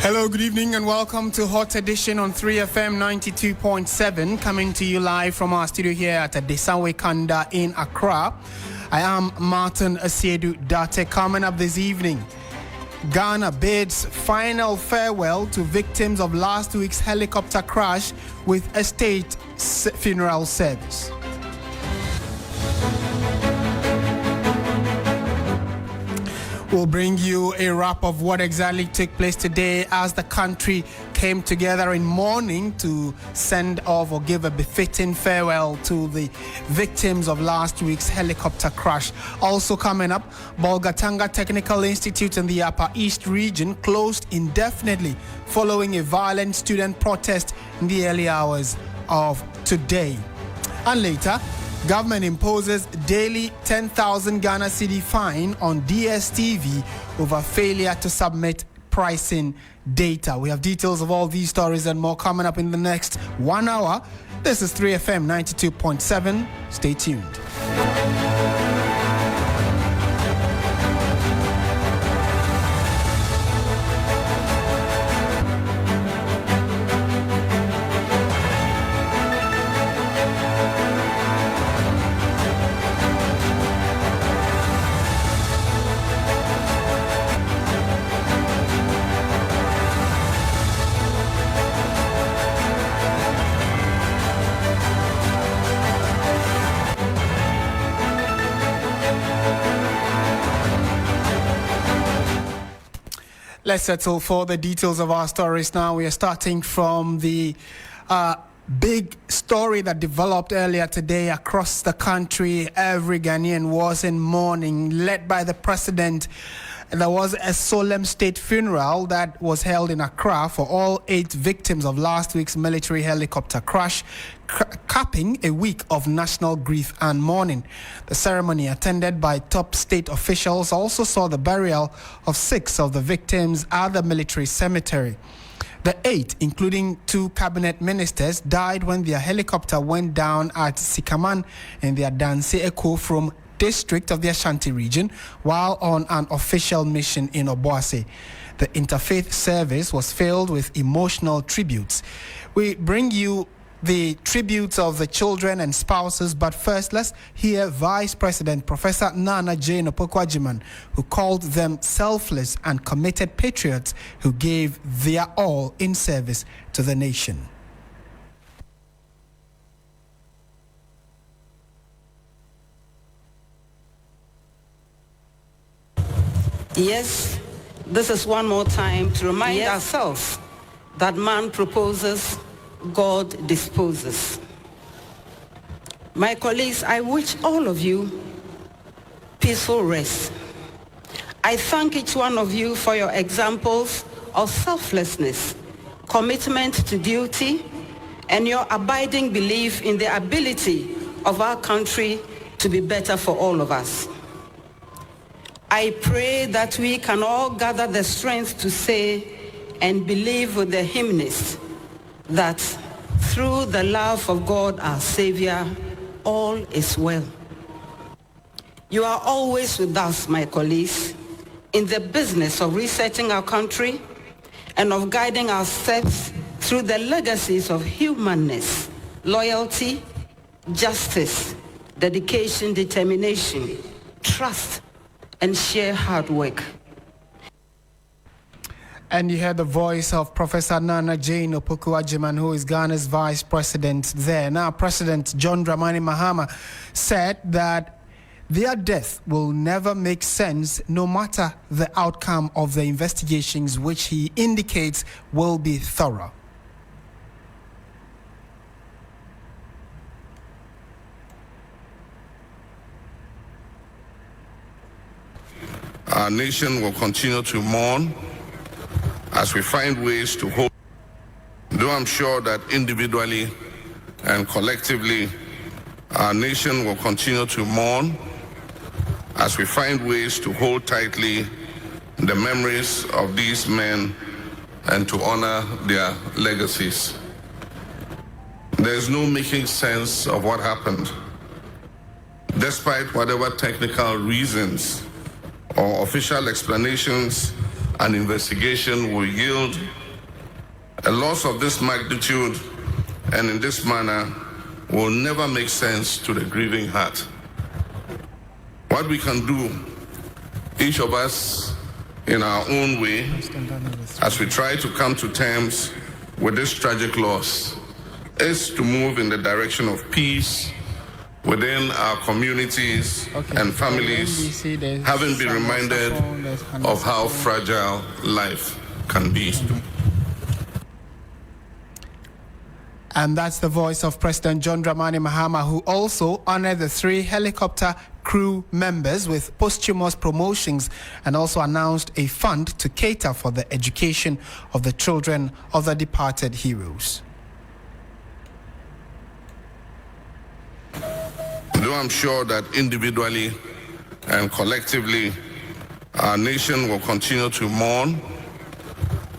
Hello, good evening and welcome to Hot Edition on 3FM 92.7, coming to you live from our studio here at Desawe Kanda in Accra. I am Martin Asiedu-Dartey. Coming up this evening, Ghana bids final farewell to victims of last week's helicopter crash with a state funeral service. We'll bring you a wrap of what exactly took place today as the country came together in mourning to send off or give a befitting farewell to the victims of last week's helicopter crash. Also coming up, Bolgatanga Technical Institute in the Upper East region closed indefinitely following a violent student protest in the early hours of today. And later, government imposes daily 10,000 Ghana cedi fine on DSTV over failure to submit pricing data. We have details of all these stories and more coming up in the next 1 hour. This is 3FM 92.7. Stay tuned. Let's settle for the details of our stories now. We are starting from the big story that developed earlier today across the country. Every Ghanaian was in mourning, led by the president. There was a solemn state funeral that was held in Accra for all 8 victims of last week's military helicopter crash, capping a week of national grief and mourning. The ceremony, attended by top state officials, also saw the burial of 6 of the victims at the military cemetery. The 8, including 2 cabinet ministers, died when their helicopter went down at Sikaman in the Adanse Eko from district of the Ashanti region while on an official mission in Obuasi. The interfaith service was filled with emotional tributes. We bring you the tributes of the children and spouses, but first let's hear Vice President Professor Nana Jane Opoku-Agyeman, who called them selfless and committed patriots who gave their all in service to the nation. Yes, this is one more time to remind ourselves that man proposes, God disposes. My colleagues, I wish all of you peaceful rest. I thank each one of you for your examples of selflessness, commitment to duty, and your abiding belief in the ability of our country to be better for all of us. I pray that we can all gather the strength to say and believe with the hymnist that through the love of God our Savior, all is well. You are always with us, my colleagues, in the business of resetting our country and of guiding our steps through the legacies of humanness, loyalty, justice, dedication, determination, trust, and sheer hard work. And you heard the voice of Professor Nana Jane Opoku-Agyeman, who is Ghana's vice president there. Now, President John Dramani Mahama said that their death will never make sense no matter the outcome of the investigations, which he indicates will be thorough. Our nation will continue to mourn as we find ways to hold. Though I'm sure that individually and collectively, our nation will continue to mourn as we find ways to hold tightly the memories of these men and to honor their legacies. There's no making sense of what happened. Despite whatever technical reasons or official explanations an investigation will yield a loss of this magnitude and in this manner will never make sense to the grieving heart. What we can do, each of us in our own way, as we try to come to terms with this tragic loss, is to move in the direction of peace within our communities and families, having been reminded of how fragile life can be. And that's the voice of President John Dramani Mahama, who also honored the 3 helicopter crew members with posthumous promotions and also announced a fund to cater for the education of the children of the departed heroes. Though I'm sure that individually and collectively, our nation will continue to mourn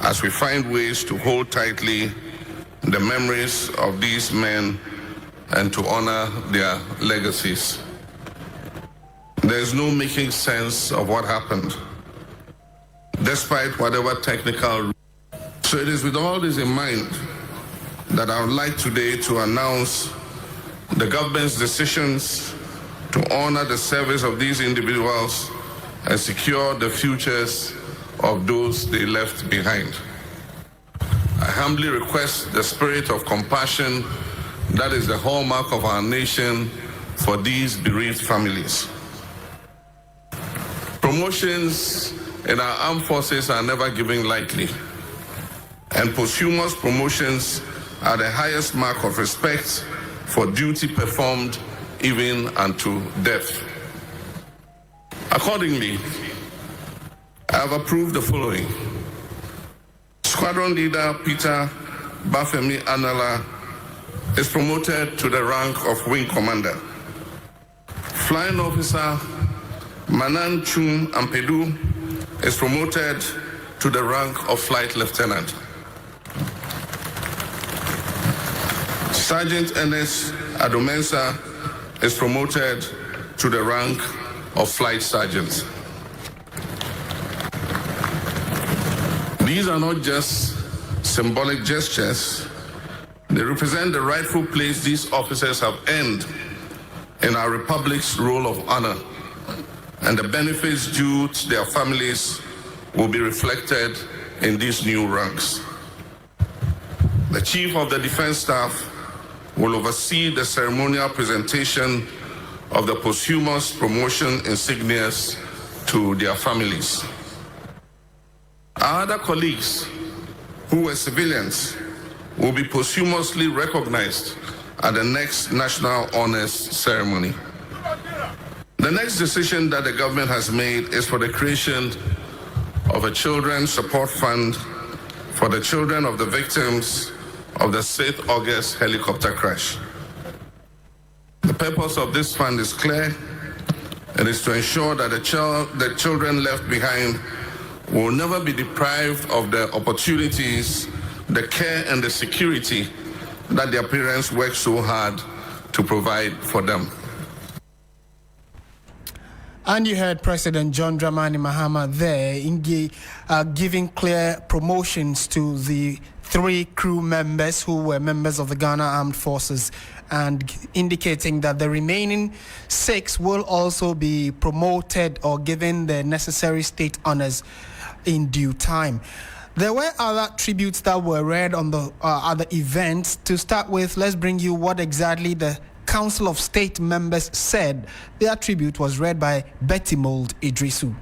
as we find ways to hold tightly the memories of these men and to honor their legacies. There is no making sense of what happened, despite whatever technical. So it is with all this in mind that I would like today to announce the government's decisions to honor the service of these individuals and secure the futures of those they left behind. I humbly request the spirit of compassion that is the hallmark of our nation for these bereaved families. Promotions in our armed forces are never given lightly, and posthumous promotions are the highest mark of respect for duty performed even unto death. Accordingly, I have approved the following. Squadron Leader Peter Bafemi Anala is promoted to the rank of Wing Commander. Flying Officer Manan Chum Ampedu is promoted to the rank of Flight Lieutenant. Sergeant Ernest Adomensa is promoted to the rank of Flight Sergeant. These are not just symbolic gestures. They represent the rightful place these officers have earned in our Republic's role of honor, and the benefits due to their families will be reflected in these new ranks. The Chief of the Defense Staff will oversee the ceremonial presentation of the posthumous promotion insignias to their families. Our other colleagues who were civilians will be posthumously recognized at the next National Honors Ceremony. The next decision that the government has made is for the creation of a Children's Support Fund for the children of the victims of the 6th August helicopter crash. The purpose of this fund is clear. It is to ensure that the children left behind will never be deprived of the opportunities, the care, and the security that their parents worked so hard to provide for them. And you heard President John Dramani Mahama there giving clear promotions to the 3 crew members who were members of the Ghana Armed Forces, and indicating that the remaining 6 will also be promoted or given the necessary state honors in due time. There were other tributes that were read on the other events. To start with, let's bring you what exactly the Council of State members said. Their tribute was read by Betty Mould Idrisu.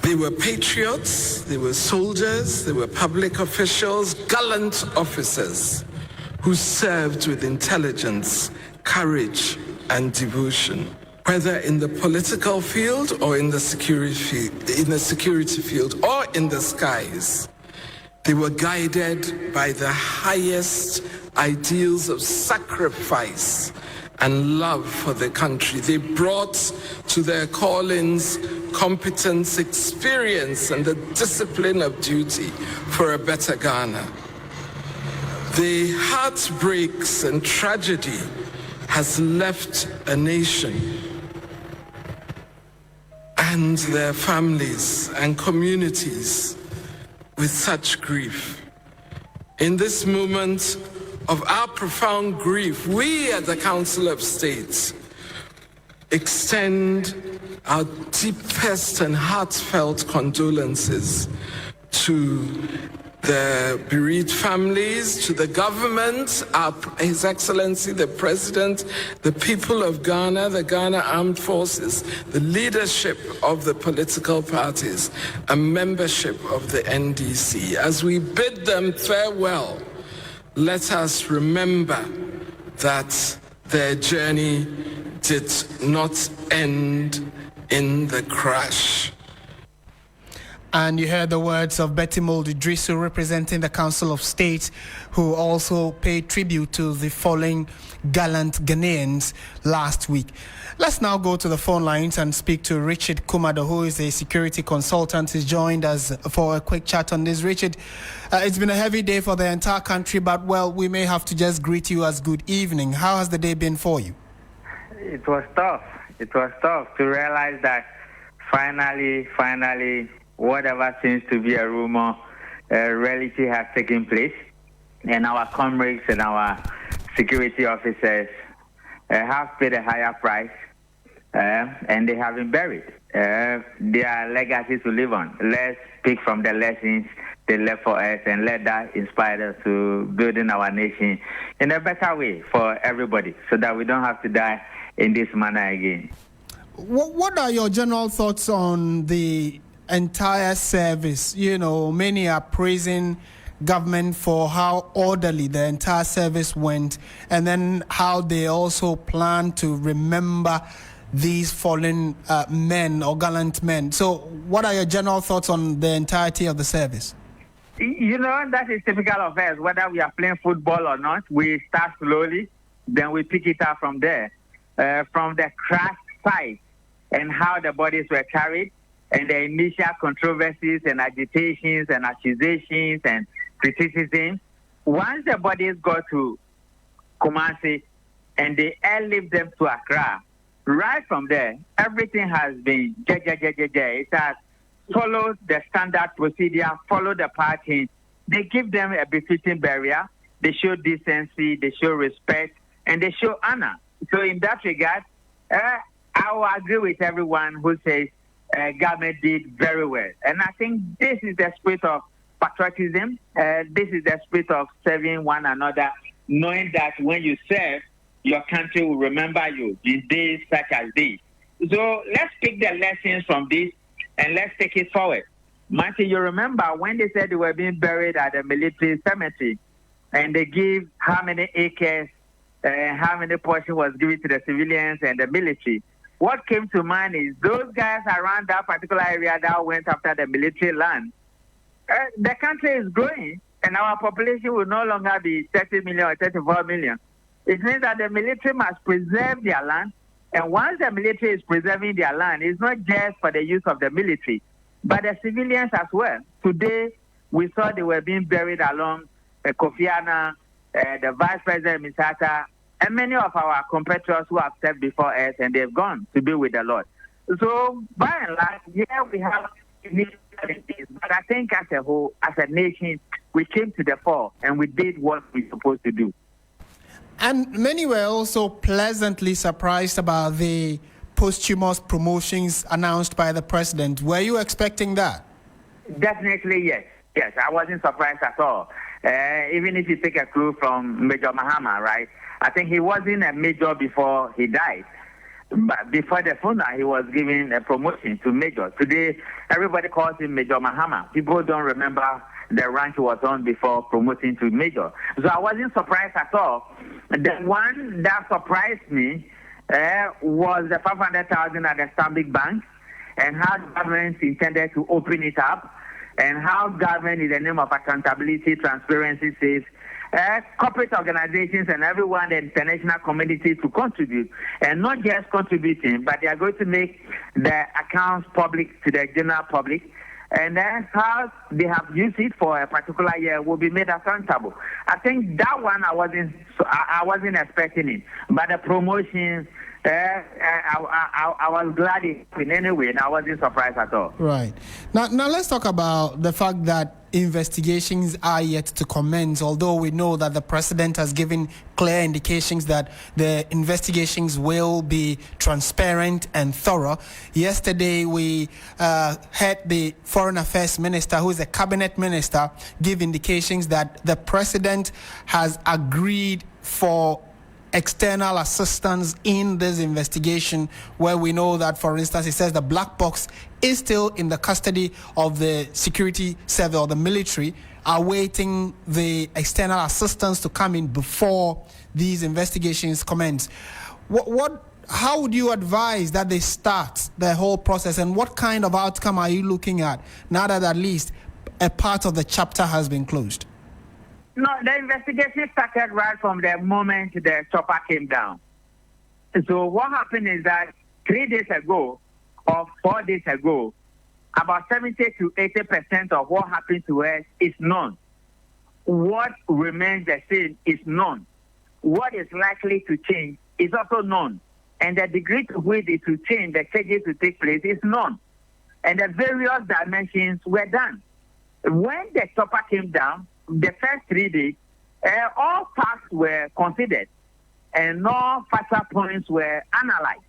They were patriots, they were soldiers, they were public officials, gallant officers who served with intelligence, courage, and devotion. Whether in the political field or in the security field or in the skies, they were guided by the highest ideals of sacrifice and love for the country. They brought to their callings competence, experience, and the discipline of duty for a better Ghana. The heartbreaks and tragedy has left a nation, and their families and communities with such grief. In this moment of our profound grief, we at the Council of State extend our deepest and heartfelt condolences to the bereaved families, to the government, His Excellency the President, the people of Ghana, the Ghana Armed Forces, the leadership of the political parties, and membership of the NDC. As we bid them farewell, let us remember that their journey did not end in the crash. And you heard the words of Betty Mould-Idrisu, representing the Council of State, who also paid tribute to the fallen gallant Ghanaians last week. Let's now go to the phone lines and speak to Richard Kumado, who is a security consultant. He's joined us for a quick chat on this. Richard, it's been a heavy day for the entire country, but, well, we may have to just greet you as good evening. How has the day been for you? It was tough. It was tough to realize that finally, whatever seems to be a rumor, reality has taken place, and our comrades and our security officers have paid a higher price, and they have been buried. They are legacies to live on. Let's pick from the lessons they left for us and let that inspire us to building our nation in a better way for everybody, so that we don't have to die in this manner again. What are your general thoughts on the entire service? You know, many are praising government for how orderly the entire service went, and then how they also plan to remember these fallen men or gallant men. So what are your general thoughts on the entirety of the service? You know, that is typical of us. Whether we are playing football or not, we start slowly, then we pick it up from there. From the crash site and how the bodies were carried, and the initial controversies and agitations and accusations and criticism. Once the bodies got to Kumasi and they airlift them to Accra, right from there, everything has been It has followed the standard procedure, followed the party. They give them a befitting burial. They show decency, they show respect, and they show honor. So in that regard, I will agree with everyone who says government did very well. And I think this is the spirit of patriotism. This is the spirit of serving one another, knowing that when you serve, your country will remember you in days such as these. So let's pick the lessons from this and let's take it forward. Martin, you remember when they said they were being buried at the military cemetery, and they give how many acres, how many portion was given to the civilians and the military. What came to mind is those guys around that particular area that went after the military land. The country is growing, and our population will no longer be 30 million or 34 million. It means that the military must preserve their land, and once the military is preserving their land, it's not just for the use of the military, but the civilians as well. Today, we saw they were being buried along Kofi Annan, the Vice President Misata, and many of our compatriots who have served before us, and they've gone to be with the Lord. So, by and large, yeah, we have initiatives, but I think as a whole, as a nation, we came to the fore and we did what we were supposed to do. And many were also pleasantly surprised about the posthumous promotions announced by the president. Were you expecting that? Definitely, yes. Yes, I wasn't surprised at all. Even if you take a clue from Major Mahama, right? I think he wasn't a major before he died. But before the funeral, he was given a promotion to major. Today, everybody calls him Major Mahama. People don't remember the rank he was on before promoting to major. So I wasn't surprised at all. The one that surprised me was the 500,000 at the Stanbic Bank, and how the government intended to open it up, and how government, in the name of accountability, transparency, says corporate organizations and everyone, the international community, to contribute, and not just contributing, but they are going to make the accounts public to the general public, and then how they have used it for a particular year will be made accountable. I think that one I wasn't expecting it, but the promotion I was glad in any way, and I wasn't surprised at all. Right. Now let's talk about the fact that investigations are yet to commence, although we know that the president has given clear indications that the investigations will be transparent and thorough. Yesterday, we heard the foreign affairs minister, who is a cabinet minister, give indications that the president has agreed for external assistance in this investigation, where we know that, for instance, he says the black box is still in the custody of the security service or the military, awaiting the external assistance to come in before these investigations commence. How would you advise that they start the whole process, and what kind of outcome are you looking at now that at least a part of the chapter has been closed? No, the investigation started right from the moment the chopper came down. So what happened is that 3 days ago or 4 days ago, about 70 to 80% of what happened to us is known. What remains the same is known. What is likely to change is also known. And the degree to which it will change, the changes to take place, is known. And the various dimensions were done. When the chopper came down, the first 3 days, all facts were considered and no factor points were analyzed.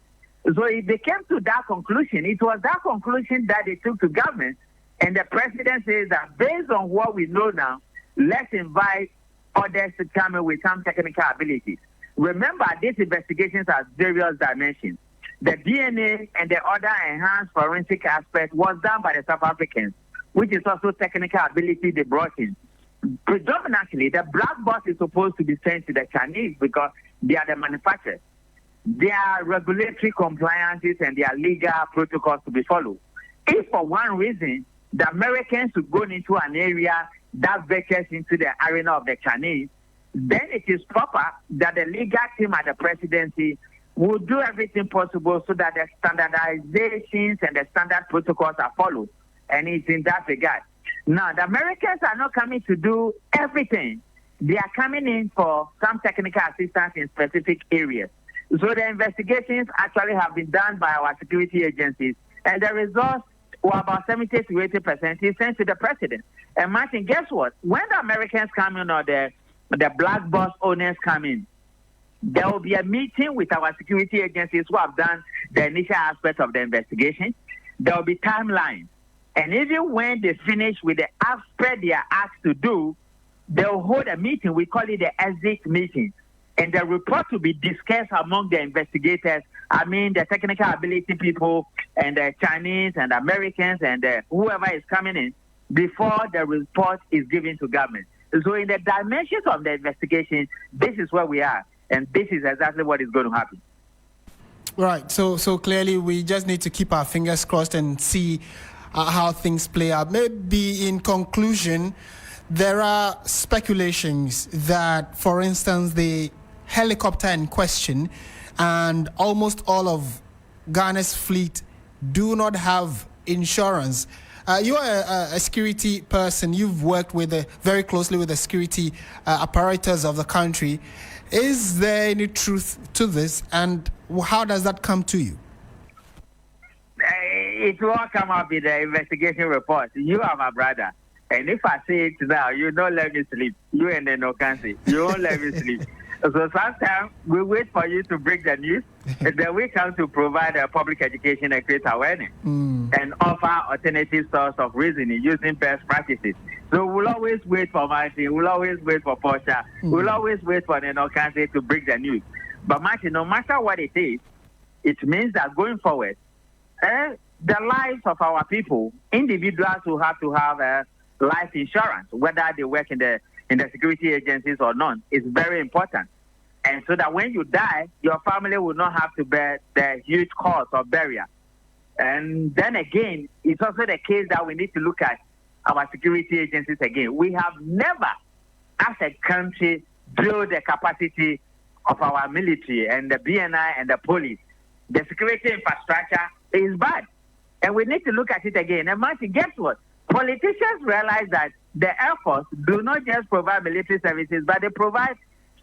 So it became to that conclusion. It was that conclusion that they took to government, and the president says that based on what we know now, let's invite others to come in with some technical abilities. Remember, these investigations have various dimensions. The DNA and the other enhanced forensic aspect was done by the South Africans, which is also technical ability they brought in. Predominantly, the black box is supposed to be sent to the Chinese because they are the manufacturers. There are regulatory compliances and there are legal protocols to be followed. If for one reason the Americans would go into an area that ventures into the arena of the Chinese, then it is proper that the legal team at the presidency will do everything possible so that the standardizations and the standard protocols are followed. And it's in that regard. Now, the Americans are not coming to do everything. They are coming in for some technical assistance in specific areas. So the investigations actually have been done by our security agencies, and the results were about 70 to 80% is sent to the president. And Martin, guess what? When the Americans come in or the black box owners come in, there will be a meeting with our security agencies who have done the initial aspect of the investigation. There will be timelines. And even when they finish with the aspect they are asked to do, they'll hold a meeting. We call it the exit meeting. And the report will be discussed among the investigators. I mean, the technical ability people and the Chinese and Americans and whoever is coming in before the report is given to government. So in the dimensions of the investigation, this is where we are. And this is exactly what is going to happen. Right. So clearly we just need to keep our fingers crossed and see how things play out. Maybe in conclusion, there are speculations that, for instance, the helicopter in question and almost all of Ghana's fleet do not have insurance. You are a security person. You've worked very closely with the security apparatus of the country. Is there any truth to this, and how does that come to you? It will come up in the investigation report. You are my brother. And if I say it now, you don't let me sleep. You and the no country. You won't let me sleep. So sometimes we wait for you to break the news, and then we come to provide public education and create awareness and offer alternative source of reasoning using best practices. So we'll always wait for Martin, we'll always wait for Portia, we'll always wait for the no country to break the news. But Martin, no matter what it is, it means that going forward, the lives of our people, individuals who have to have life insurance, whether they work in the security agencies or not, is very important. And so that when you die, your family will not have to bear the huge cost of burial. And then again, it's also the case that we need to look at our security agencies again. We have never, as a country, built the capacity of our military and the BNI and the police. The security infrastructure is bad. And we need to look at it again. And Martin, guess what? Politicians realize that the Air Force do not just provide military services, but they provide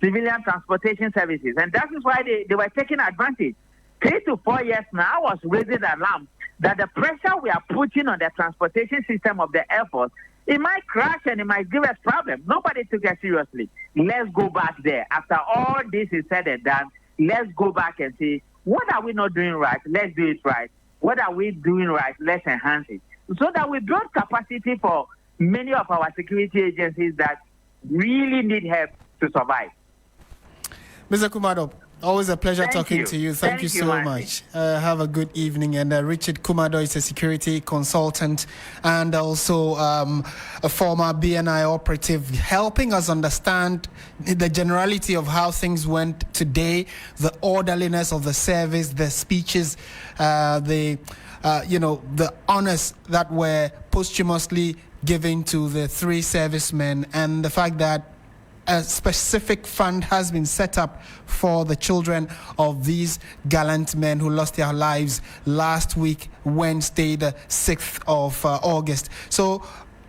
civilian transportation services. And that is why they were taking advantage. 3 to 4 years now, I was raising the alarm that the pressure we are putting on the transportation system of the Air Force, it might crash and it might give us problems. Nobody took it seriously. Let's go back there. After all this is said and done, let's go back and see, what are we not doing right? Let's do it right. What are we doing right? Let's enhance it. So that we build capacity for many of our security agencies that really need help to survive. Mr. Kumado, always a pleasure talking to you. Thank you so much. Have a good evening. And Richard Kumado is a security consultant and also a former BNI operative, helping us understand the generality of how things went today, the orderliness of the service, the speeches, the honors that were posthumously given to the 3 servicemen, and the fact that a specific fund has been set up for the children of these gallant men who lost their lives last week, Wednesday, the 6th of August. So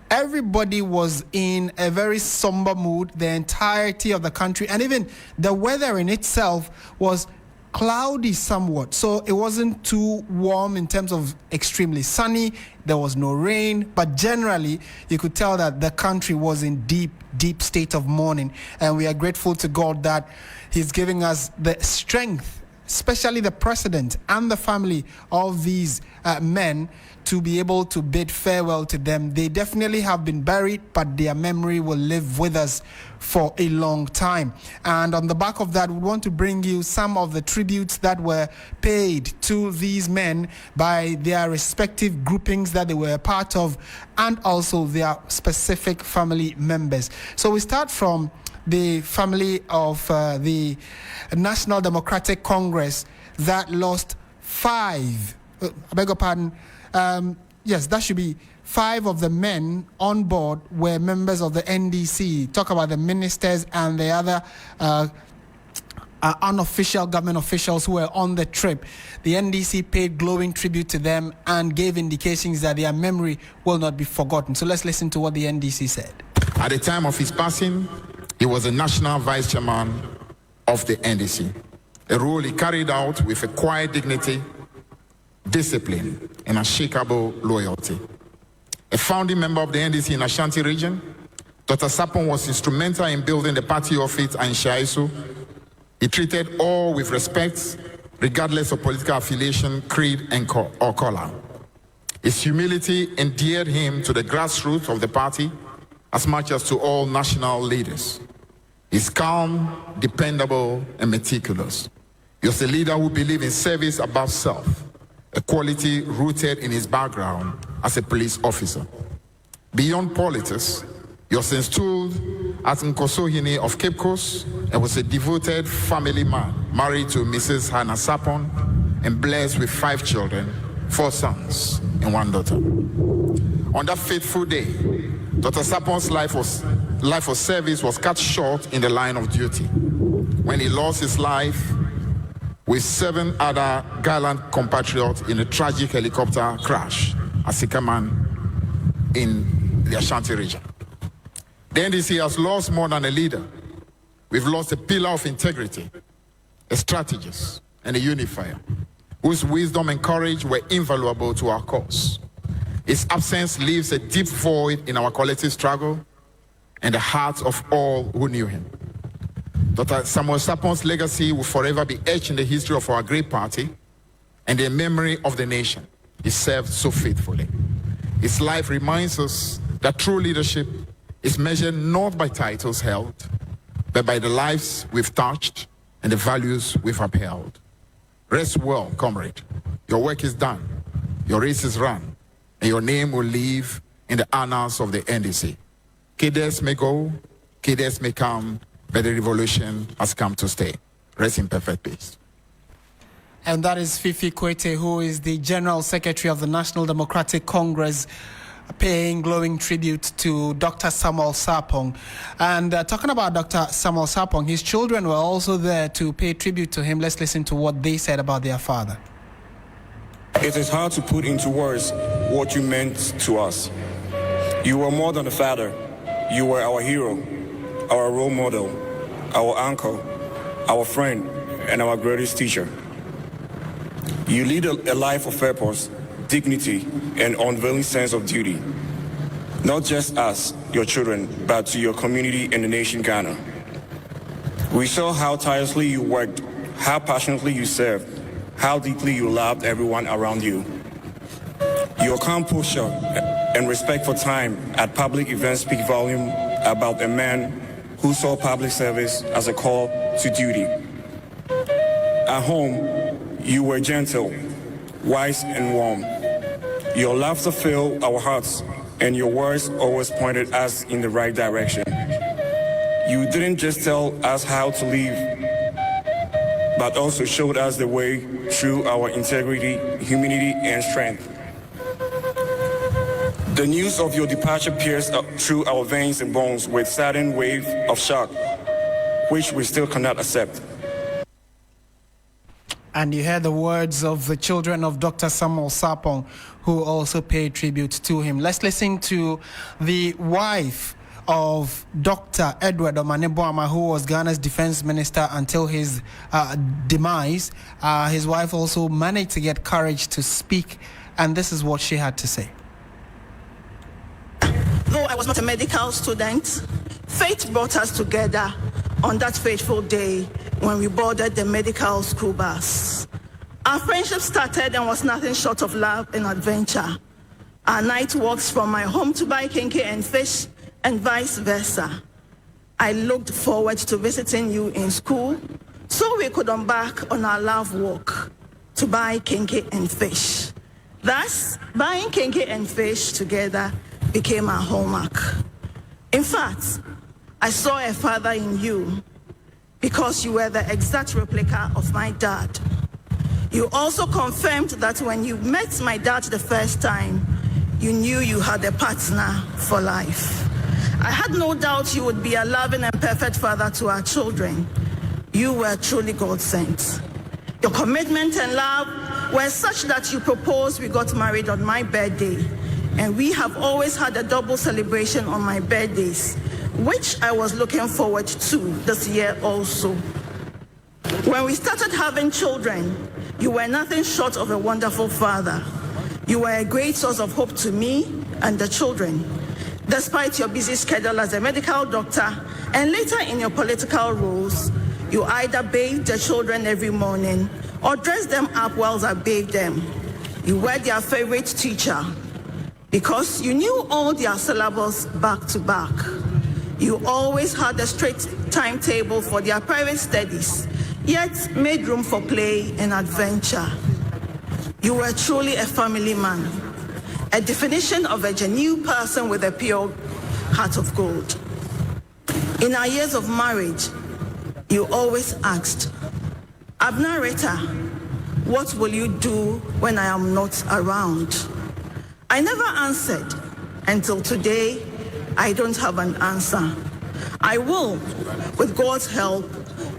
everybody was in a very somber mood, the entirety of the country, and even the weather in itself was cloudy somewhat, so it wasn't too warm in terms of extremely sunny. There was no rain, but generally you could tell that the country was in deep state of mourning, and we are grateful to God that he's giving us the strength, especially the president and the family of these men, to be able to bid farewell to them. They definitely have been buried, but their memory will live with us for a long time. And on the back of that, we want to bring you some of the tributes that were paid to these men by their respective groupings that they were a part of, and also their specific family members. So we start from the family of the National Democratic Congress that lost 5. I beg your pardon. Yes, that should be 5 of the men on board were members of the NDC. Talk about the ministers and the other unofficial government officials who were on the trip. The NDC paid glowing tribute to them and gave indications that their memory will not be forgotten. So let's listen to what the NDC said. At the time of his passing, he was the national vice chairman of the NDC, a role he carried out with a quiet dignity, discipline, and unshakable loyalty. A founding member of the NDC in Ashanti region, Dr. Sapon was instrumental in building the party office in Shaisu. He treated all with respect, regardless of political affiliation, creed, or color. His humility endeared him to the grassroots of the party as much as to all national leaders. He's calm, dependable, and meticulous. He was a leader who believed in service above self, a quality rooted in his background as a police officer. Beyond politics, he was installed as Nkosohene of Cape Coast and was a devoted family man, married to Mrs. Hannah Sapon and blessed with 5 children, 4 sons and 1 daughter. On that fateful day, Dr. Sapon's life of service was cut short in the line of duty when he lost his life with 7 other gallant compatriots in a tragic helicopter crash at Sikaman in the Ashanti region. The NDC has lost more than a leader. We've lost a pillar of integrity, a strategist, and a unifier, whose wisdom and courage were invaluable to our cause. His absence leaves a deep void in our collective struggle and the hearts of all who knew him. Dr. Samuel Sapon's legacy will forever be etched in the history of our great party and the memory of the nation he served so faithfully. His life reminds us that true leadership is measured not by titles held, but by the lives we've touched and the values we've upheld. Rest well, comrade. Your work is done, your race is run, and your name will live in the annals of the NDC. Cedis may go, cedis may come, but the revolution has come to stay. Rest in perfect peace. And that is Fifi Kwete, who is the General Secretary of the National Democratic Congress, paying glowing tribute to Dr. Samuel Sapong. And talking about Dr. Samuel Sapong, his children were also there to pay tribute to him. Let's listen to what they said about their father. It is hard to put into words what you meant to us. You were more than a father. You were our hero, our role model, our uncle, our friend, and our greatest teacher. You lead a life of purpose, dignity, and unveiling sense of duty. Not just us, your children, but to your community and the nation Ghana. We saw how tirelessly you worked, how passionately you served, how deeply you loved everyone around you. Your calm posture and respect for time at public events speak volume about a man who saw public service as a call to duty. At home, you were gentle, wise, and warm. Your laughter filled our hearts, and your words always pointed us in the right direction. You didn't just tell us how to live, but also showed us the way through our integrity, humility, and strength. The news of your departure pierced through our veins and bones with sudden wave of shock, which we still cannot accept. And you heard the words of the children of Dr. Samuel Sarpong, who also paid tribute to him. Let's listen to the wife of Dr. Edward Omane-Boamah, who was Ghana's defense minister until his demise. His wife also managed to get courage to speak, and this is what she had to say. Though I was not a medical student, fate brought us together on that fateful day when we boarded the medical school bus. Our friendship started and was nothing short of love and adventure. Our night walks from my home to buy kinky and fish and vice versa. I looked forward to visiting you in school so we could embark on our love walk to buy kinky and fish. Thus, buying kinky and fish together became our hallmark. In fact, I saw a father in you because you were the exact replica of my dad. You also confirmed that when you met my dad the first time, you knew you had a partner for life. I had no doubt you would be a loving and perfect father to our children. You were truly God sent. Your commitment and love were such that you proposed we got married on my birthday. And we have always had a double celebration on my birthdays, which I was looking forward to this year also. When we started having children, you were nothing short of a wonderful father. You were a great source of hope to me and the children. Despite your busy schedule as a medical doctor and later in your political roles, you either bathed the children every morning or dressed them up while I bathed them. You were their favorite teacher, because you knew all their syllables back to back. You always had a strict timetable for their private studies, yet made room for play and adventure. You were truly a family man, a definition of a genuine person with a pure heart of gold. In our years of marriage, you always asked, Abner Rita, what will you do when I am not around? I never answered. Until today, I don't have an answer. I will, with God's help,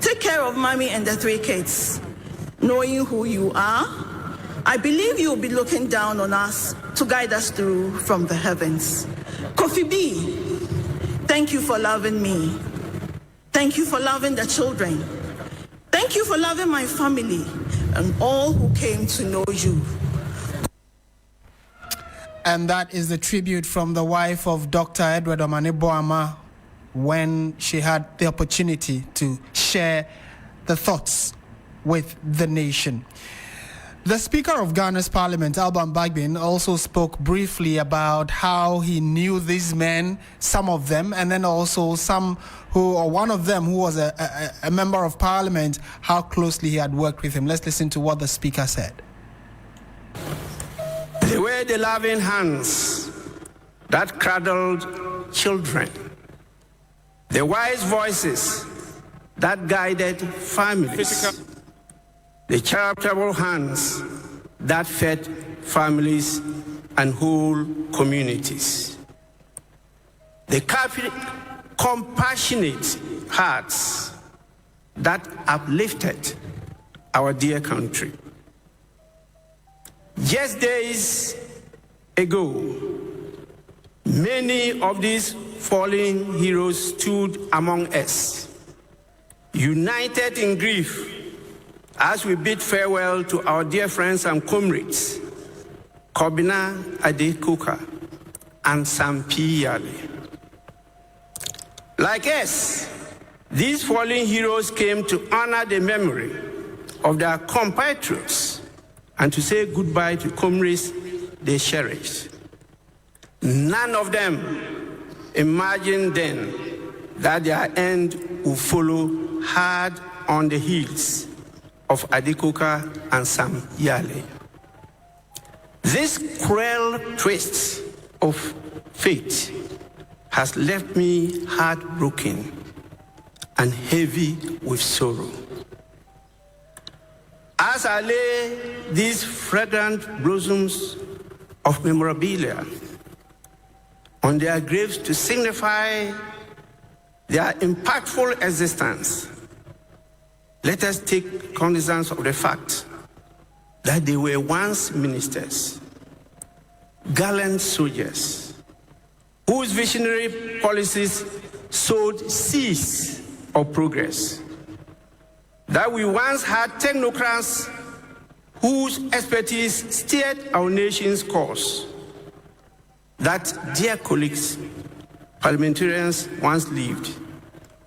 take care of mommy and the 3 kids. Knowing who you are, I believe you will be looking down on us to guide us through from the heavens. Kofi B, thank you for loving me. Thank you for loving the children. Thank you for loving my family and all who came to know you. And that is the tribute from the wife of Dr. Edward Omane-Boamah when she had the opportunity to share the thoughts with the nation. The Speaker of Ghana's Parliament, Alban Bagbin, also spoke briefly about how he knew these men, some of them, and then also some who, or one of them who was a member of Parliament, how closely he had worked with him. Let's listen to what the Speaker said. They were the loving hands that cradled children, the wise voices that guided families, the charitable hands that fed families and whole communities, the compassionate hearts that uplifted our dear country. Just days ago, many of these fallen heroes stood among us, united in grief as we bid farewell to our dear friends and comrades, Kobina Adekoka and Sam P. Yale. Like us, these fallen heroes came to honor the memory of their compatriots and to say goodbye to comrades they cherished. None of them imagined then that their end would follow hard on the heels of Adekoka and Sam Yale. This cruel twist of fate has left me heartbroken and heavy with sorrow. As I lay these fragrant blossoms of memorabilia on their graves to signify their impactful existence, let us take cognizance of the fact that they were once ministers, gallant soldiers, whose visionary policies sowed seeds of progress. That we once had technocrats whose expertise steered our nation's course. That dear colleagues, parliamentarians once lived,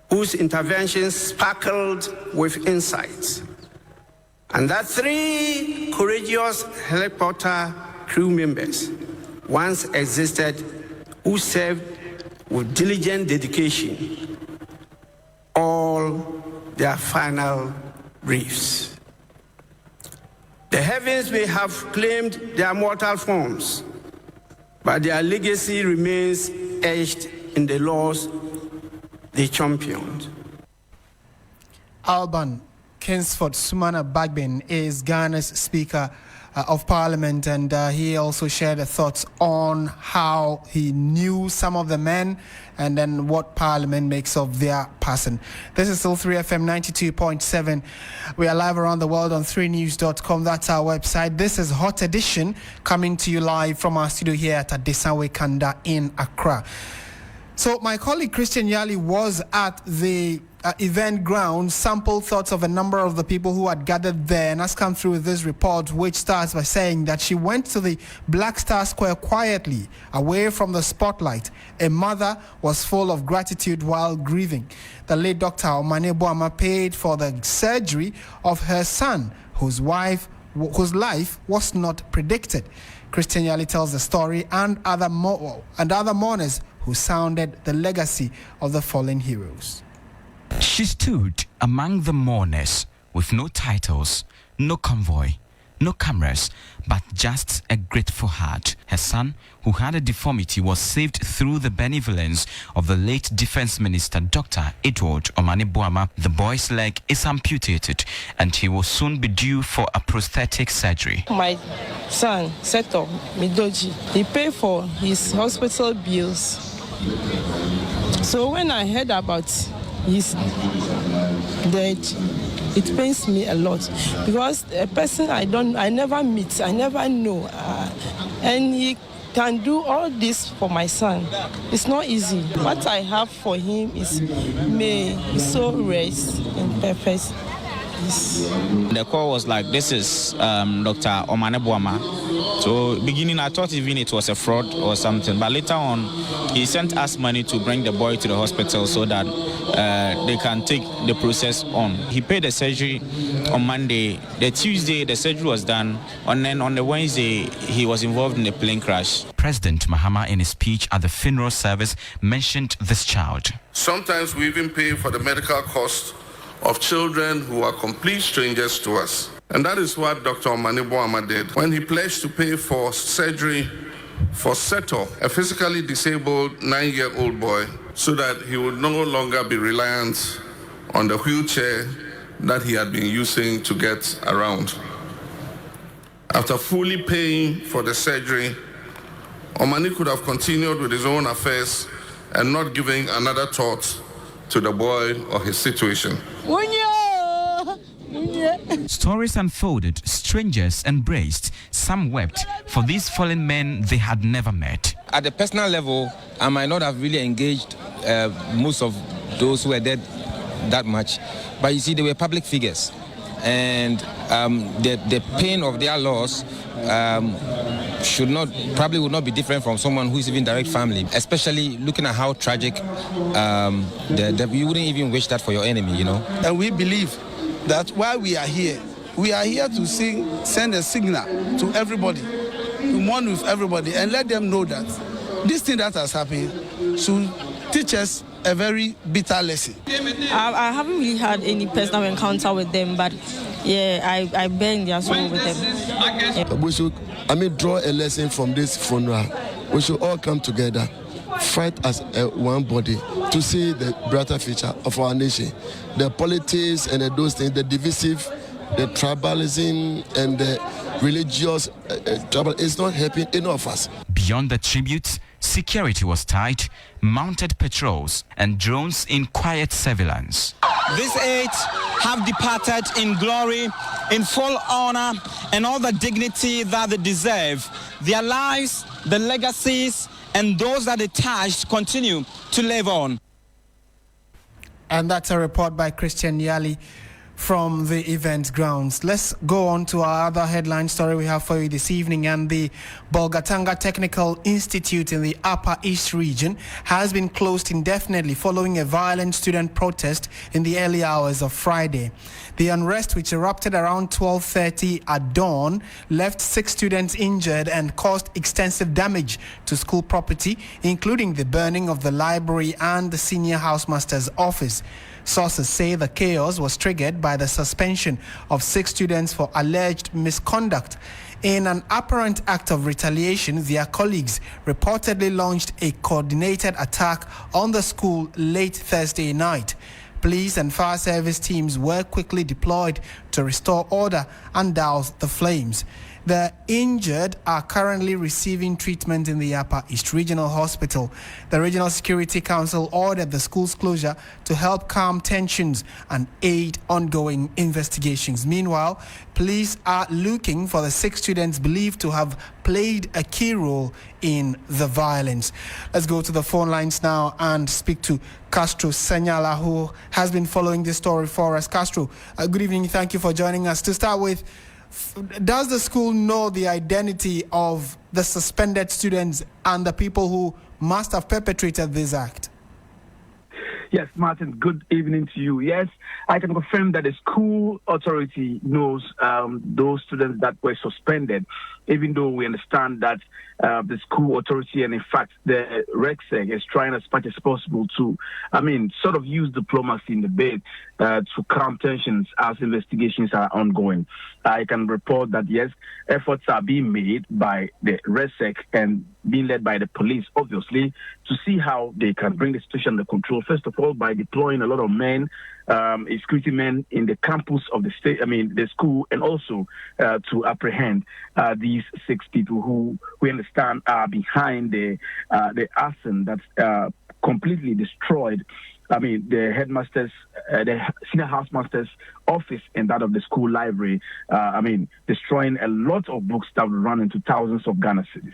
whose interventions sparkled with insights. And that 3 courageous helicopter crew members once existed who served with diligent dedication all their final briefs. The heavens may have claimed their mortal forms, but their legacy remains etched in the laws they championed. Alban Kingsford Sumana Bagbin is Ghana's Speaker of Parliament, and he also shared thoughts on how he knew some of the men and then what Parliament makes of their passing. This is still 3FM 92.7. We are live around the world on 3news.com. That's our website. This is Hot Edition, coming to you live from our studio here at Adesanwe Kanda in Accra. So my colleague Christian Yali was at the event ground, sampled thoughts of a number of the people who had gathered there, and has come through with this report, which starts by saying that she went to the Black Star Square quietly, away from the spotlight. A mother was full of gratitude while grieving. The late Dr. Omane Boama paid for the surgery of her son, whose life was not predicted. Christian Yali tells the story and other mourners who sounded the legacy of the fallen heroes. She stood among the mourners with no titles, no convoy, no cameras, but just a grateful heart. Her son, who had a deformity, was saved through the benevolence of the late Defense Minister, Dr. Edward Omane Boama. The boy's leg is amputated and he will soon be due for a prosthetic surgery. My son, Seto Midoji, he paid for his hospital bills. So when I heard about his death, it pains me a lot, because a person I never meet, I never know, and he can do all this for my son. It's not easy. What I have for him is, may his soul rest in purpose. The call was like, this is Dr. Omane Boama. So beginning I thought even it was a fraud or something, but later on he sent us money to bring the boy to the hospital so that they can take the process on. He paid the surgery on Monday. The Tuesday the surgery was done, and then on the Wednesday he was involved in a plane crash. President Mahama, in his speech at the funeral service, mentioned this child. Sometimes we even pay for the medical costs of children who are complete strangers to us. And that is what Dr. Omane Boama did when he pledged to pay for surgery for Seto, a physically disabled 9-year-old boy, so that he would no longer be reliant on the wheelchair that he had been using to get around. After fully paying for the surgery, Omane could have continued with his own affairs and not giving another thought to the boy or his situation. Stories unfolded, strangers embraced, some wept for these fallen men they had never met. At the personal level, I might not have really engaged most of those who were dead that much, but you see, they were public figures. and the pain of their loss would not be different from someone who is even direct family, especially looking at how tragic you wouldn't even wish that for your enemy, you know. And we believe that while we are here to send a signal to everybody, to mourn with everybody, and let them know that this thing that has happened should teach us a very bitter lesson. I haven't really had any personal encounter with them, but yeah, I bear in their soul with them. Yeah. We should, draw a lesson from this funeral. We should all come together, fight as one body to see the brighter future of our nation. The politics and those things, the divisive, the tribalism and the religious trouble is not helping any of us. Beyond the tributes, security was tight, mounted patrols and drones in quiet surveillance. These 8 have departed in glory, in full honor, and all the dignity that they deserve. Their lives, the legacies, and those that they touched continue to live on. And that's a report by Christian Yali from the event grounds. Let's go on to our other headline story we have for you this evening. And the Bolgatanga Technical Institute in the Upper East region has been closed indefinitely following a violent student protest in the early hours of Friday. The unrest, which erupted around 12:30 at dawn, left 6 students injured and caused extensive damage to school property, including the burning of the library and the senior housemaster's office. Sources say the chaos was triggered by the suspension of 6 students for alleged misconduct. In an apparent act of retaliation, their colleagues reportedly launched a coordinated attack on the school late Thursday night. Police and fire service teams were quickly deployed to restore order and douse the flames. The injured are currently receiving treatment in the Upper East Regional Hospital. The Regional Security Council ordered the school's closure to help calm tensions and aid ongoing investigations. Meanwhile, police are looking for the 6 students believed to have played a key role in the violence. Let's go to the phone lines now and speak to Castro Senyala, who has been following this story for us. Castro, good evening. Thank you for joining us. To start with, does the school know the identity of the suspended students and the people who must have perpetrated this act? Yes, Martin, good evening to you. Yes, I can confirm that the school authority knows those students that were suspended, even though we understand that the school authority and, in fact, the RECSEC is trying as much as possible to, sort of use diplomacy in the bid to calm tensions as investigations are ongoing. I can report that, yes, efforts are being made by the RECSEC and being led by the police, obviously, to see how they can bring the situation under control. First of all, by deploying a lot of men, security men in the campus of the state, the school, and also to apprehend these 6 people who we understand are behind the arson that's completely destroyed. The headmaster's, the senior housemaster's office and that of the school library, destroying a lot of books that will run into thousands of Ghana cedis.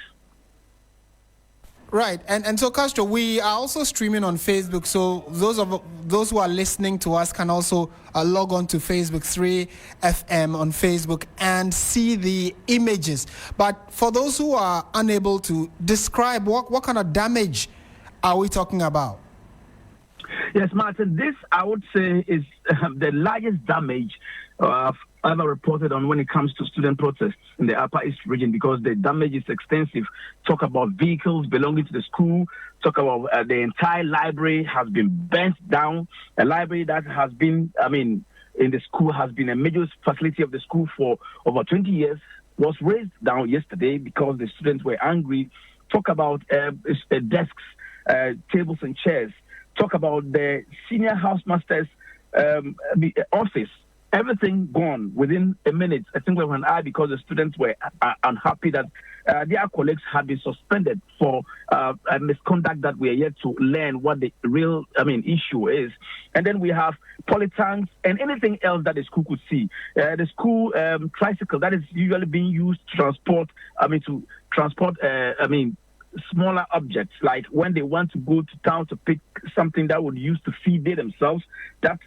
Right, and so Castro, we are also streaming on Facebook, so those who are listening to us can also log on to Facebook, 3FM on Facebook, and see the images. But for those who are unable to describe, what kind of damage are we talking about? Yes, Martin, this I would say is the largest damage ever reported on when it comes to student protests in the Upper East region, because the damage is extensive. Talk about vehicles belonging to the school, talk about the entire library has been burnt down, a library that has been, in the school has been a major facility of the school for over 20 years, was raised down yesterday because the students were angry. Talk about desks, tables and chairs. Talk about the senior housemaster's office. Everything gone within a minute. I think we were an eye because the students were unhappy that their colleagues had been suspended for a misconduct that we are yet to learn what the real, issue is. And then we have polytanks and anything else that the school could see. The school tricycle that is usually being used to transport, smaller objects, like when they want to go to town to pick something that would use to feed they themselves. That,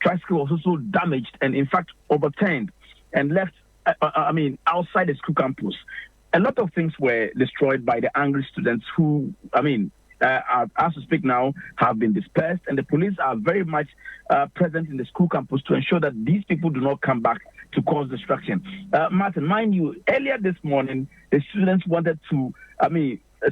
tricycle was also damaged and, in fact, overturned and left, outside the school campus. A lot of things were destroyed by the angry students who, as we speak now, have been dispersed, and the police are very much present in the school campus to ensure that these people do not come back to cause destruction. Martin, mind you, earlier this morning, the students wanted to,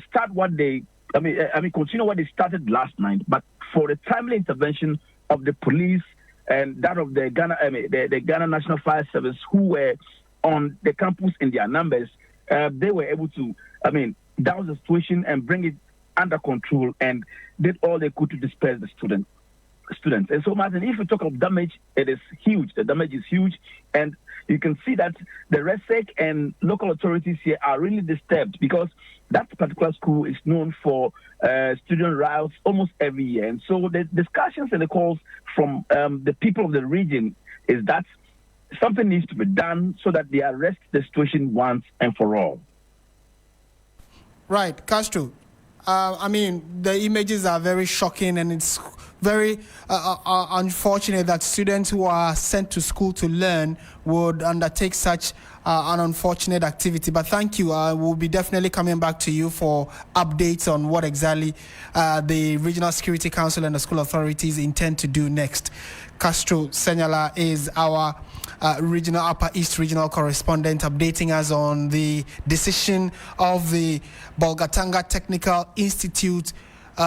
start what they, continue what they started last night, but for the timely intervention of the police and that of the Ghana, the Ghana National Fire Service, who were on the campus in their numbers, they were able to, douse the situation and bring it under control and did all they could to disperse the students. And so, Martin, if you talk of damage, it is huge. The damage is huge. And you can see that the RESEC and local authorities here are really disturbed because that particular school is known for student riots almost every year. And so the discussions and the calls from the people of the region is that something needs to be done so that they arrest the situation once and for all. Right, Castro. The images are very shocking, and it's very unfortunate that students who are sent to school to learn would undertake such an unfortunate activity. But thank you. We'll be definitely coming back to you for updates on what exactly the Regional Security Council and the school authorities intend to do next. Castro Senyala is our regional Upper East regional correspondent, updating us on the decision of the Bolgatanga Technical Institute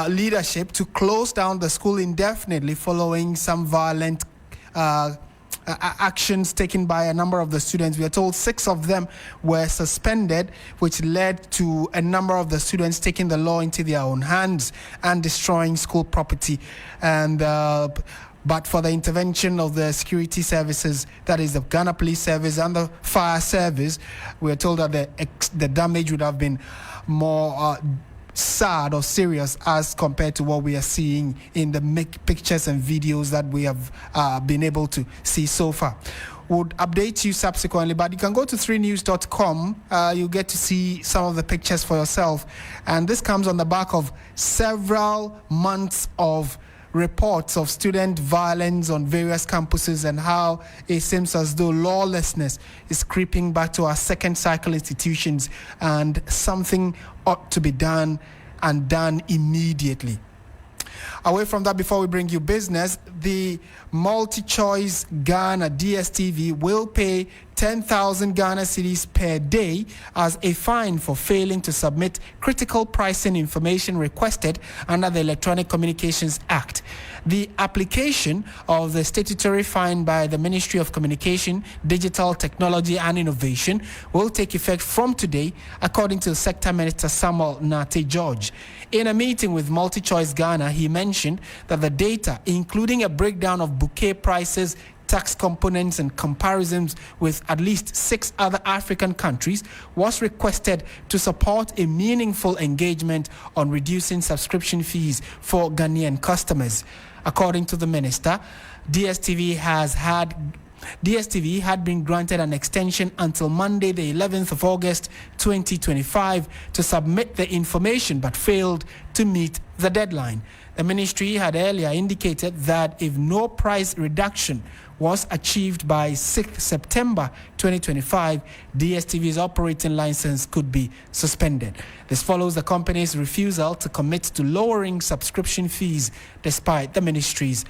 leadership to close down the school indefinitely following some violent actions taken by a number of the students. We are told 6 of them were suspended, which led to a number of the students taking the law into their own hands and destroying school property. And but for the intervention of the security services, that is the Ghana Police Service and the Fire Service, we are told that the damage would have been more sad or serious as compared to what we are seeing in the pictures and videos that we have been able to see so far. Would update you subsequently, but you can go to 3news.com. You'll get to see some of the pictures for yourself. And this comes on the back of several months of reports of student violence on various campuses and how it seems as though lawlessness is creeping back to our second cycle institutions, and something ought to be done and done immediately. Away from that, before we bring you business, the Multi-Choice Ghana DSTV will pay 10,000 Ghana cedis per day as a fine for failing to submit critical pricing information requested under the Electronic Communications Act. The application of the statutory fine by the Ministry of Communication, Digital Technology and Innovation will take effect from today, according to Sector Minister Samuel Nate George. In a meeting with Multi-Choice Ghana, he mentioned that the data, including a breakdown of bouquet prices, tax components and comparisons with at least 6 other African countries, was requested to support a meaningful engagement on reducing subscription fees for Ghanaian customers. According to the minister, DSTV had been granted an extension until Monday, the 11th of August, 2025, to submit the information but failed to meet the deadline. The ministry had earlier indicated that if no price reduction was achieved by 6th September 2025, DSTV's operating license could be suspended. This follows the company's refusal to commit to lowering subscription fees despite the ministry's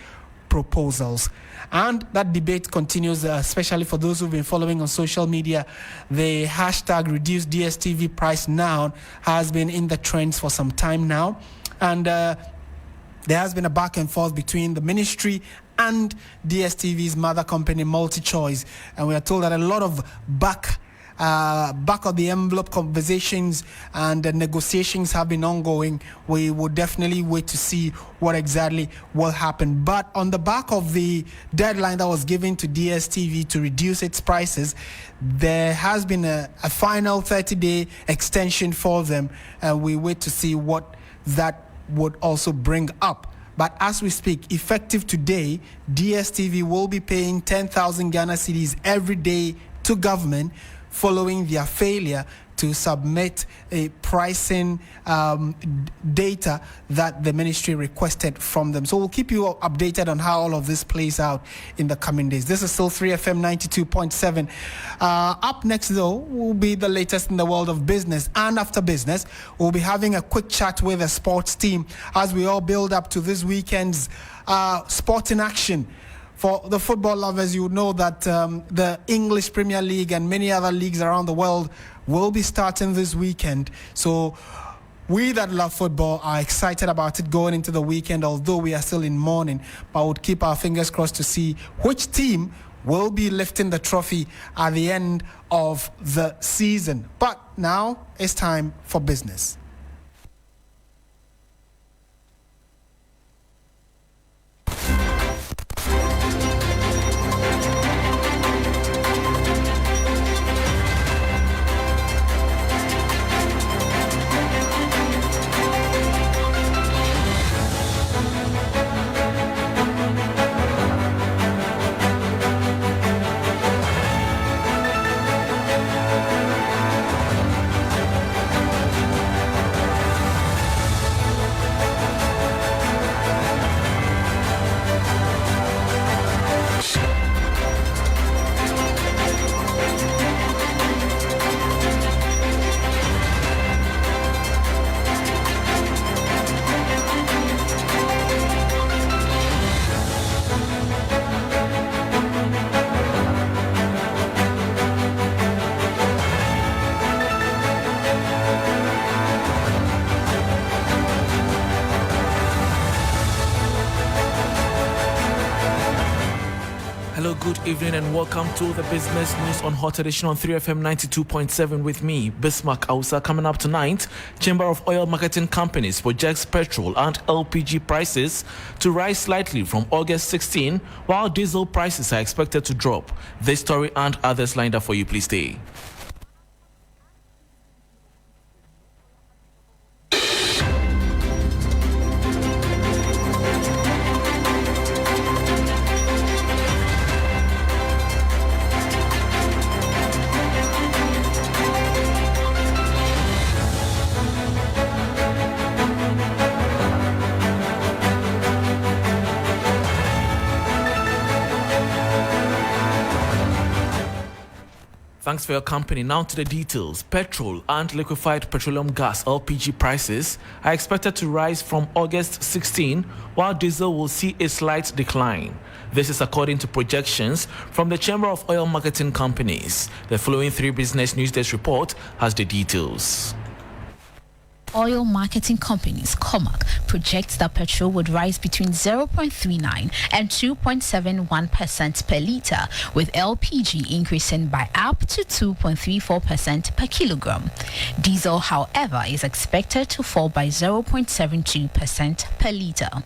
proposals. And that debate continues, especially for those who've been following on social media. The hashtag Reduce DSTV Price Now has been in the trends for some time now. And there has been a back and forth between the ministry and DSTV's mother company, Multi-Choice. And we are told that a lot of back of the envelope conversations and negotiations have been ongoing. We will definitely wait to see what exactly will happen. But on the back of the deadline that was given to DSTV to reduce its prices, there has been a final 30-day extension for them, and we wait to see what that would also bring up. But as we speak, effective today, DSTV will be paying 10,000 Ghana cedis every day to government following their failure to to submit a pricing data that the ministry requested from them. So we'll keep you updated on how all of this plays out in the coming days. This is still 3FM 92.7. Up next, though, will be the latest in the world of business. And after business, we'll be having a quick chat with the sports team as we all build up to this weekend's sporting action. For the football lovers, you know that the English Premier League and many other leagues around the world will be starting this weekend. So we that love football are excited about it going into the weekend, although we are still in mourning. But we'll keep our fingers crossed to see which team will be lifting the trophy at the end of the season. But now it's time for business. Good evening and welcome to the business news on Hot Edition on 3FM 92.7 with me, Bismarck Ausa. Coming up tonight, Chamber of Oil Marketing Companies projects petrol and LPG prices to rise slightly from August 16, while diesel prices are expected to drop. This story and others lined up for you. Please stay. Thanks for your company. Now to the details. Petrol and liquefied petroleum gas (LPG) prices are expected to rise from August 16, while diesel will see a slight decline. This is according to projections from the Chamber of Oil Marketing Companies. The following 3 Business News Desk report has the details. Oil Marketing Companies, COMAC, projects that petrol would rise between 0.39 and 2.71% per litre, with LPG increasing by up to 2.34% per kilogram. Diesel, however, is expected to fall by 0.72% per litre.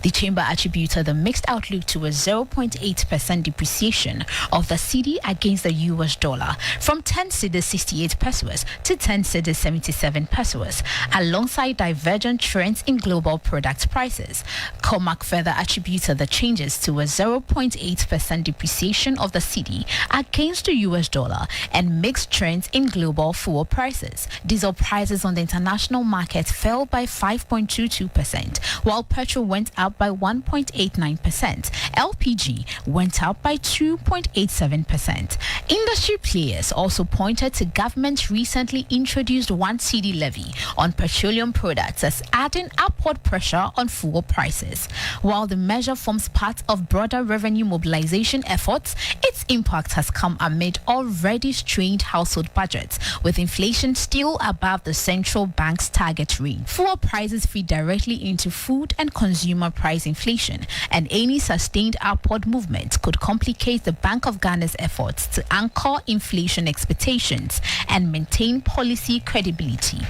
The chamber attributed the mixed outlook to a 0.8% depreciation of the cedi against the US dollar from 10 cedis 68 pesos to 10 cedis 77 pesos, alongside divergent trends in global product prices. COMAC further attributed the changes to a 0.8% depreciation of the cedi against the US dollar and mixed trends in global fuel prices. Diesel prices on the international market fell by 5.22%, while petrol went up by 1.89%. LPG went up by 2.87%. Industry players also pointed to government's recently introduced 1 cedi levy on petroleum products as adding upward pressure on fuel prices. While the measure forms part of broader revenue mobilization efforts, its impact has come amid already strained household budgets, with inflation still above the central bank's target range. Fuel prices feed directly into food and consumer price inflation, and any sustained upward movement could complicate the Bank of Ghana's efforts to anchor inflation expectations and maintain policy credibility.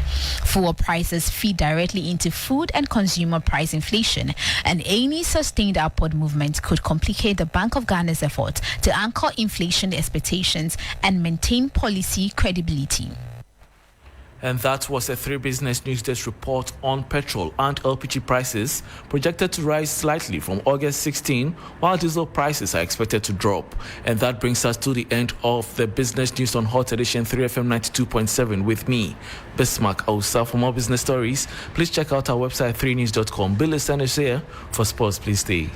Fuel prices feed directly into food and consumer price inflation, and any sustained upward movement could complicate the Bank of Ghana's efforts to anchor inflation expectations and maintain policy credibility. And that was a 3 Business News Desk report on petrol and LPG prices projected to rise slightly from August 16, while diesel prices are expected to drop. And that brings us to the end of the Business News on Hot Edition 3FM 92.7 with me, Bismarck Ausa. For more business stories, please check out our website 3news.com. Bill is here. For sports, please stay.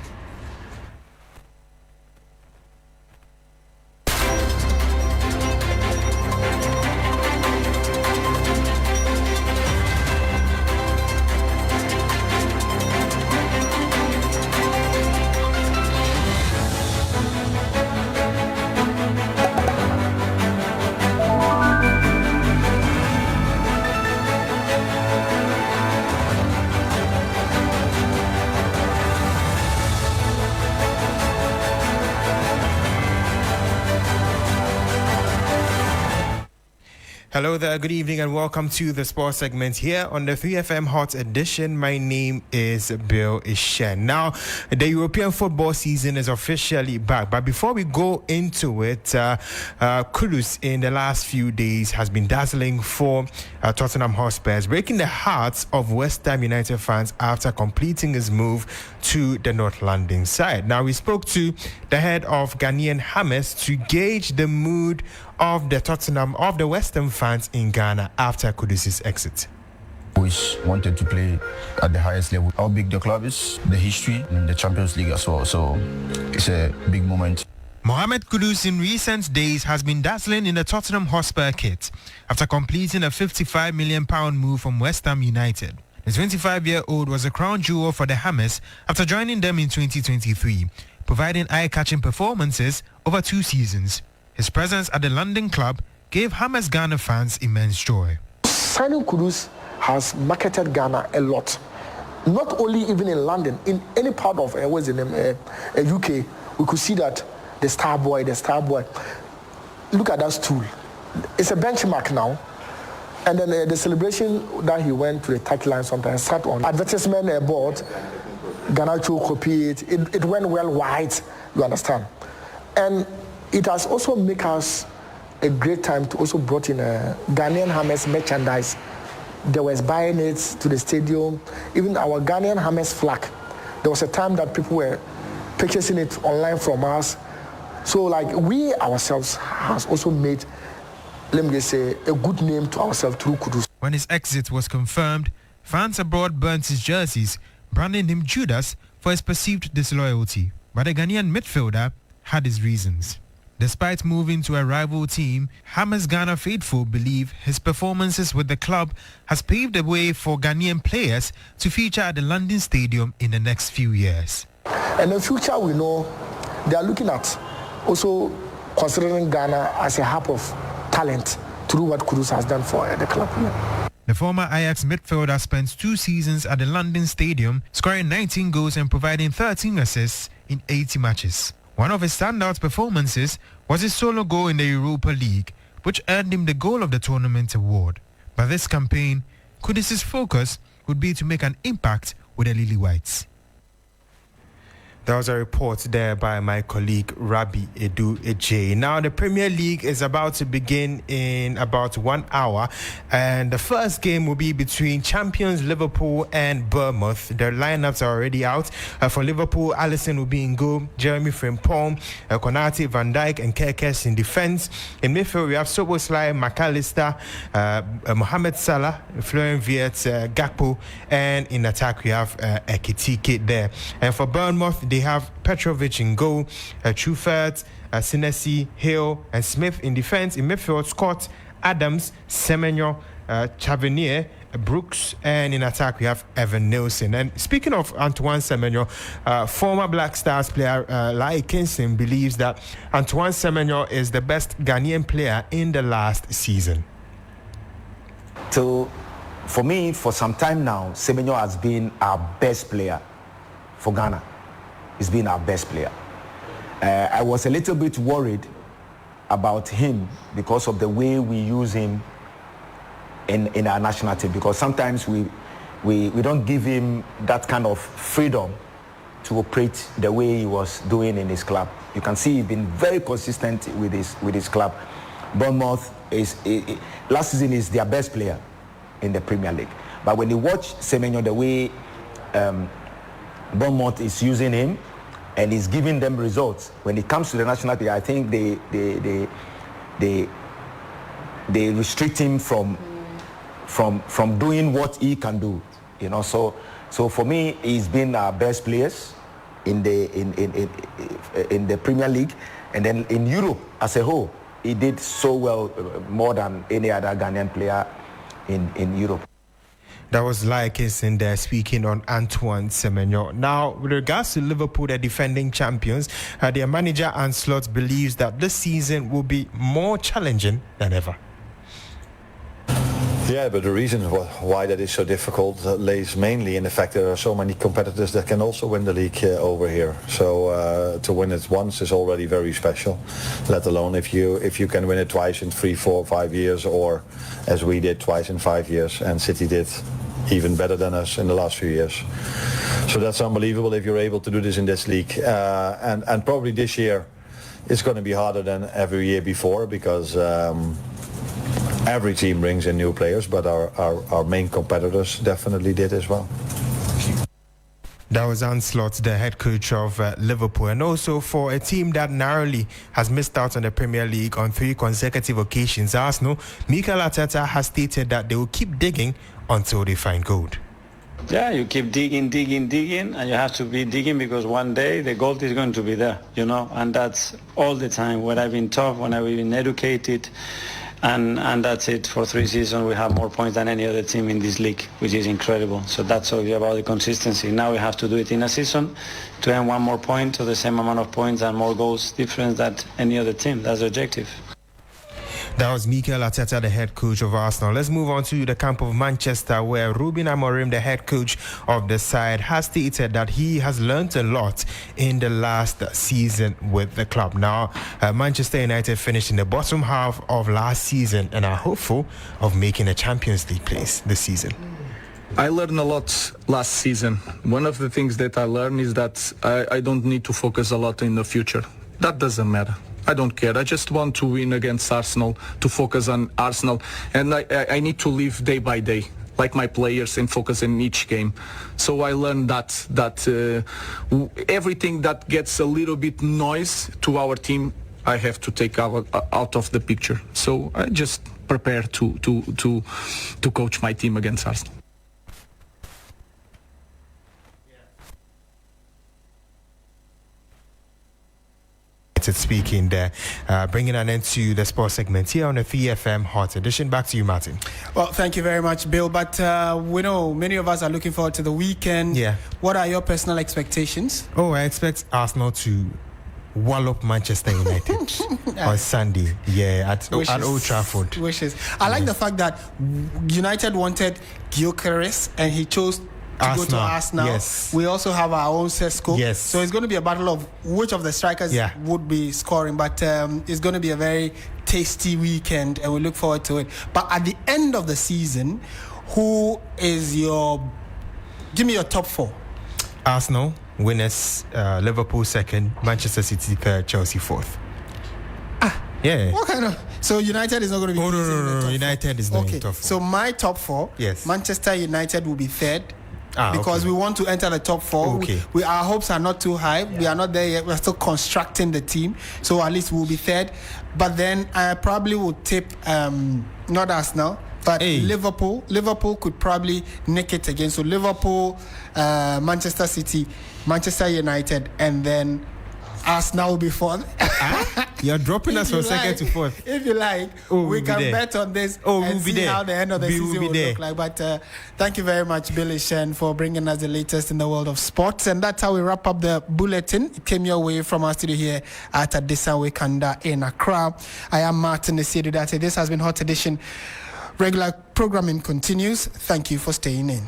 Hello there, good evening and welcome to the sports segment here on the 3FM Hot Edition. My name is Bill Ishen. Now, the European football season is officially back, but before we go into it, Kudus in the last few days has been dazzling for Tottenham Hotspurs, breaking the hearts of West Ham United fans after completing his move to the North London side. Now, we spoke to the head of Ghanaian Hammers to gauge the mood of the West Ham fans in Ghana after Kudus' exit. Always wanted to play at the highest level. How big the club is, the history, and the Champions League as well. So it's a big moment. Mohamed Kudus in recent days has been dazzling in the Tottenham Hotspur kit after completing a £55 million move from West Ham United. The 25-year-old was a crown jewel for the Hammers after joining them in 2023, providing eye-catching performances over 2 seasons. His presence at the London club gave Hammers Ghana fans immense joy. Signing Kudus has marketed Ghana a lot. Not only even in London, in any part of UK, we could see that the star boy. Look at that stool. It's a benchmark now. And then the celebration that he went to the touchline sometimes sat on advertisement board. Ghana copied it. It went well wide, you understand. And it has also made us a great time to also brought in a Ghanaian Hammers merchandise. They was buying it to the stadium. Even our Ghanaian Hammers flag. There was a time that people were purchasing it online from us. So like we ourselves has also made, let me just say, a good name to ourselves through Kudus. When his exit was confirmed, fans abroad burnt his jerseys, branding him Judas for his perceived disloyalty. But the Ghanaian midfielder had his reasons. Despite moving to a rival team, Hammers Ghana faithful believe his performances with the club has paved the way for Ghanaian players to feature at the London Stadium in the next few years. And in the future, we know they are looking at also considering Ghana as a hub of talent through what Kudus has done for the club. The former Ajax midfielder spent 2 seasons at the London Stadium, scoring 19 goals and providing 13 assists in 80 matches. One of his standout performances was his solo goal in the Europa League, which earned him the Goal of the Tournament award. But this campaign, Kudus' focus would be to make an impact with the Lily Whites. There was a report there by my colleague Rabi Edu-Ejay. Now the Premier League is about to begin in about 1 hour, and the first game will be between champions Liverpool and Bournemouth. Their lineups are already out. For Liverpool, Alisson will be in goal, Jeremy Frimpong, Konate, Van Dijk and Kerkes in defence. In midfield we have Szoboszlai, McAllister, Mohamed Salah, Florian Wirtz, Gakpo, and in attack we have Ekitike there. And for Bournemouth, they have Petrovic in goal, Truffert, Sinesi, Hill and Smith in defence. In midfield, Scott, Adams, Semenyo, Chavenier, Brooks, and in attack we have Evan Nielsen. And speaking of Antoine Semenyo, former Black Stars player Lai Kingston believes that Antoine Semenyo is the best Ghanaian player in the last season. So for me, for some time now, Semenyo has been our best player for Ghana. He's been our best player. I was a little bit worried about him because of the way we use him in our national team, because sometimes we don't give him that kind of freedom to operate the way he was doing in his club. You can see he's been very consistent with his club. Bournemouth last season is their best player. in the Premier League. But when you watch Semenyo, the way Bournemouth is using him and he's giving them results, when it comes to the national team, I think they restrict him from doing what he can do. You know, so for me, he's been our best players in the Premier League, and then in Europe as a whole, he did so well, more than any other Ghanaian player in Europe. That was Laikis in there speaking on Antoine Semenyo. Now, with regards to Liverpool, the defending champions, their manager Ancelotti believes that this season will be more challenging than ever. Yeah, but the reason why that is so difficult lays mainly in the fact there are so many competitors that can also win the league over here. So to win it once is already very special, let alone if you can win it twice in 3, 4, 5 years, or as we did twice in 5 years, and City did even better than us in the last few years. So that's unbelievable if you're able to do this in this league. And probably this year it's going to be harder than every year before, because every team brings in new players, but our main competitors definitely did as well. That was Ancelotti, the head coach of Liverpool. And also for a team that narrowly has missed out on the Premier League on 3 consecutive occasions, Arsenal, Mikel Arteta has stated that they will keep digging until they find gold. Yeah, you keep digging, and you have to be digging because one day the gold is going to be there, you know, and that's all the time. When I've been tough, when I've been educated, and that's it. For 3 seasons we have more points than any other team in this league, which is incredible. So that's all about the consistency. Now we have to do it in a season to earn 1 more point, or the same amount of points and more goals difference than any other team. That's the objective. That was Mikel Arteta, the head coach of Arsenal. Let's move on to the camp of Manchester, where Ruben Amorim, the head coach of the side, has stated that he has learned a lot in the last season with the club. Now, Manchester United finished in the bottom half of last season and are hopeful of making a Champions League place this season. I learned a lot last season. One of the things that I learned is that I don't need to focus a lot in the future. That doesn't matter. I don't care. I just want to win against Arsenal, to focus on Arsenal. And I need to live day by day, like my players, and focus in each game. So I learned that everything that gets a little bit noise to our team, I have to take out of the picture. So I just prepare to coach my team against Arsenal. Speaking there, bringing an end to the sports segment here on the 3FM Hot Edition. Back to you, Martin. Well, thank you very much, Bill. But we know many of us are looking forward to the weekend. Yeah. What are your personal expectations? Oh, I expect Arsenal to wallop Manchester United on Sunday. Yeah, at Old Trafford. Wishes. I like the fact that United wanted Gyökeres and he chose to go to Arsenal. Yes. We also have our own Sesko. Yes. So it's going to be a battle of which of the strikers would be scoring. But it's going to be a very tasty weekend, and we look forward to it. But at the end of the season, who is give me your top 4. Arsenal winners, Liverpool second, Manchester City third, Chelsea fourth. Yeah. What kind of? So United is not going to be. Oh, no. United is not in top 4. So my top 4. Yes. Manchester United will be third. Because we want to enter the top 4. Okay. Our hopes are not too high. We are not there yet. We're still constructing the team. So at least we'll be third. But then I probably would tip not Arsenal, but Liverpool. Liverpool could probably nick it again. So Liverpool, Manchester City, Manchester United, and then Arsenal will be fourth. You're dropping us from second to fourth. If you like, we can bet on this and see how the end of the season will look like. But thank you very much, Billy Shen, for bringing us the latest in the world of sports. And that's how we wrap up the bulletin. It came your way from our studio here at Adisanwe Kanda in Accra. I am Martin Asiedu-Dartey. This has been Hot Edition. Regular programming continues. Thank you for staying in.